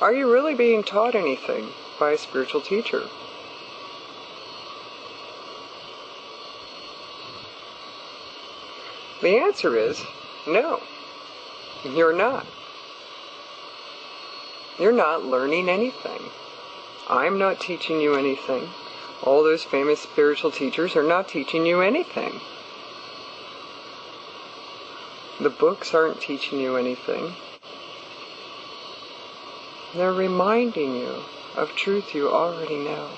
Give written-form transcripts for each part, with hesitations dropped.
Are you really being taught anything by a spiritual teacher? The answer is no, you're not. You're not learning anything. I'm not teaching you anything. All those famous spiritual teachers are not teaching you anything. The books aren't teaching you anything. They're reminding you of truth you already know.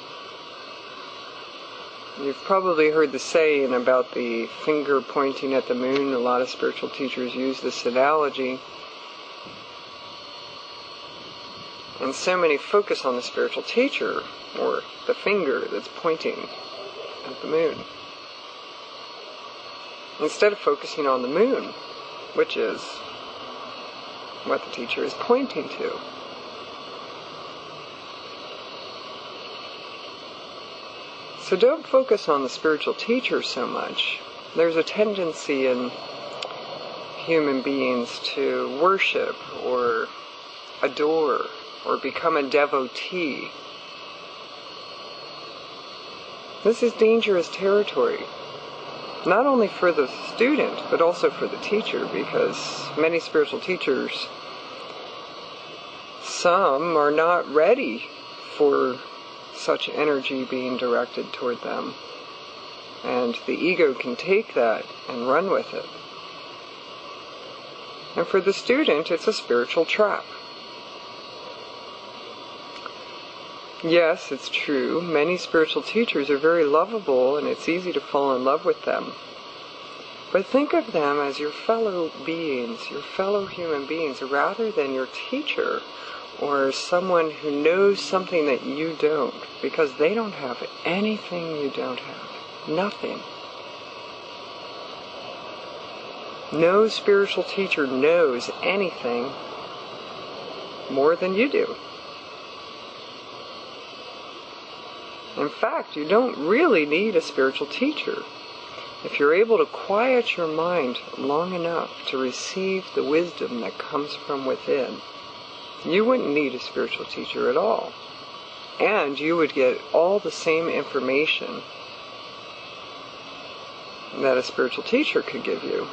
You've probably heard the saying about the finger pointing at the moon. A lot of spiritual teachers use this analogy. And so many focus on the spiritual teacher, or the finger that's pointing at the moon, instead of focusing on the moon, which is what the teacher is pointing to. So don't focus on the spiritual teacher so much. There's a tendency in human beings to worship or adore or become a devotee. This is dangerous territory, not only for the student, but also for the teacher, because many spiritual teachers, some are not ready for such energy being directed toward them. And the ego can take that and run with it. And for the student, it's a spiritual trap. Yes, it's true, many spiritual teachers are very lovable and it's easy to fall in love with them. But think of them as your fellow beings, your fellow human beings, rather than your teacher or someone who knows something that you don't, because they don't have anything you don't have. Nothing. No spiritual teacher knows anything more than you do. In fact, you don't really need a spiritual teacher. If you're able to quiet your mind long enough to receive the wisdom that comes from within, you wouldn't need a spiritual teacher at all. And you would get all the same information that a spiritual teacher could give you,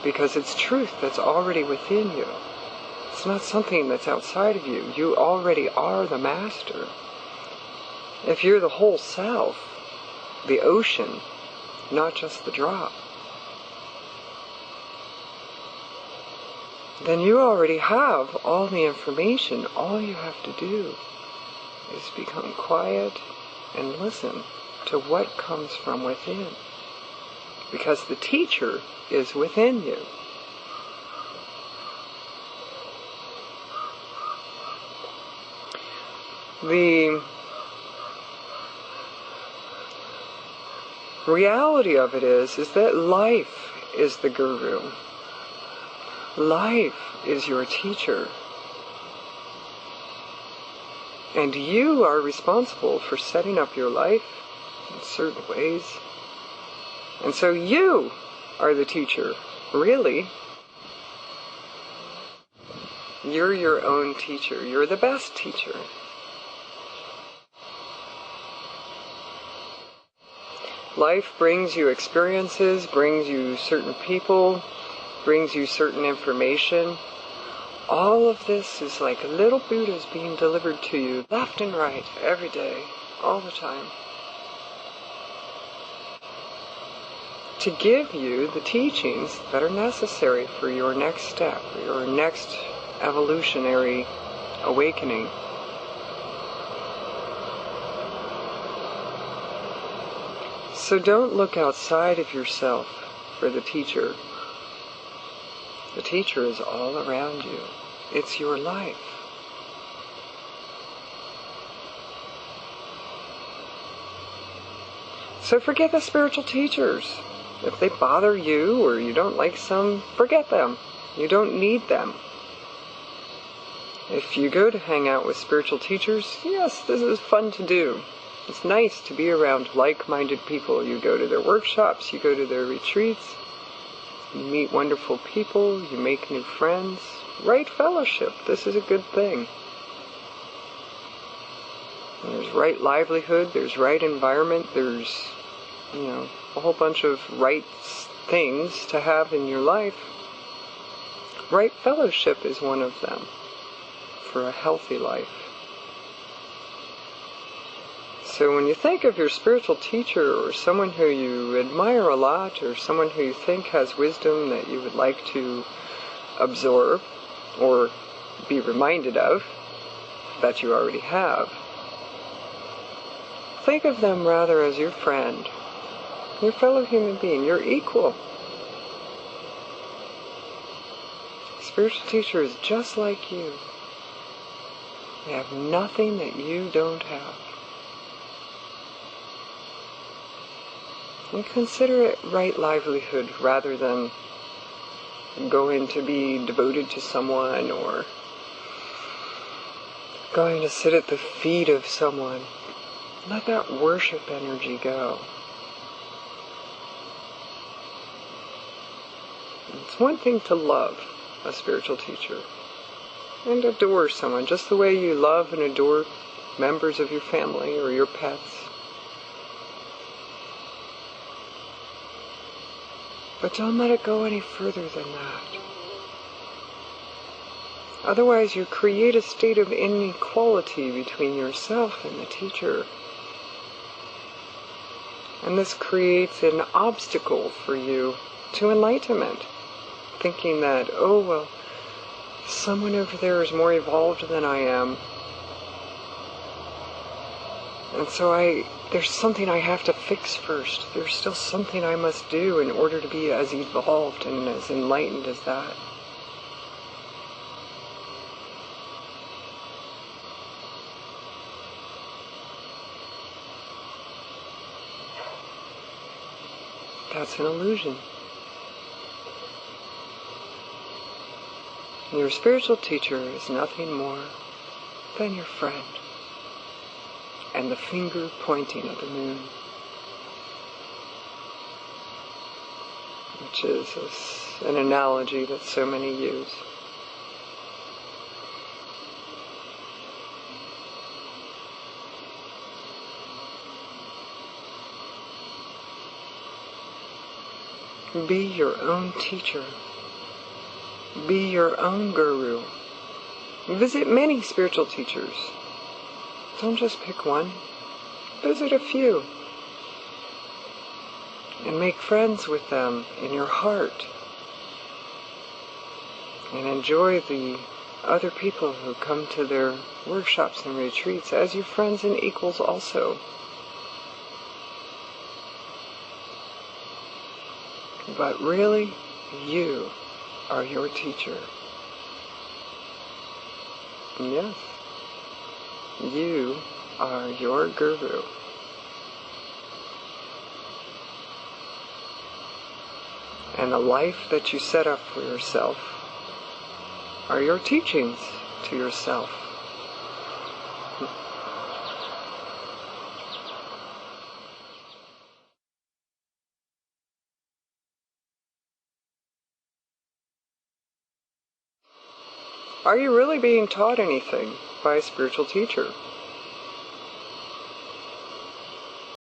because it's truth that's already within you. It's not something that's outside of you. You already are the master. If you're the whole self, the ocean, not just the drop, then you already have all the information. All you have to do is become quiet and listen to what comes from within, because the teacher is within you. The reality of it is that life is the guru. Life is your teacher. And you are responsible for setting up your life in certain ways. And so you are the teacher, really. You're your own teacher. You're the best teacher. Life brings you experiences, brings you certain people, brings you certain information. All of this is like little Buddhas being delivered to you left and right, every day, all the time, to give you the teachings that are necessary for your next step, your next evolutionary awakening. So don't look outside of yourself for the teacher. The teacher is all around you. It's your life. So forget the spiritual teachers. If they bother you or you don't like some, forget them. You don't need them. If you go to hang out with spiritual teachers, yes, this is fun to do. It's nice to be around like-minded people. You go to their workshops, you go to their retreats, you meet wonderful people, you make new friends. Right fellowship, this is a good thing. There's right livelihood, there's right environment, there's, a whole bunch of right things to have in your life. Right fellowship is one of them for a healthy life. So when you think of your spiritual teacher or someone who you admire a lot or someone who you think has wisdom that you would like to absorb or be reminded of that you already have, think of them rather as your friend, your fellow human being, your equal. Spiritual teacher is just like you. They have nothing that you don't have. And consider it right livelihood rather than going to be devoted to someone or going to sit at the feet of someone. Let that worship energy go. It's one thing to love a spiritual teacher and adore someone just the way you love and adore members of your family or your pets. But don't let it go any further than that. Otherwise, you create a state of inequality between yourself and the teacher. And this creates an obstacle for you to enlightenment. Thinking that, oh, well, someone over there is more evolved than I am. And so there's something I have to fix first. There's still something I must do in order to be as evolved and as enlightened as that. That's an illusion. Your spiritual teacher is nothing more than your friend and the finger pointing at the moon, which is an analogy that so many use. Be your own teacher. Be your own guru. Visit many spiritual teachers. Don't just pick one. Visit a few. And make friends with them in your heart. And enjoy the other people who come to their workshops and retreats as your friends and equals also. But really, you are your teacher. Yes, you are your guru. And the life that you set up for yourself are your teachings to yourself. Are you really being taught anything by a spiritual teacher?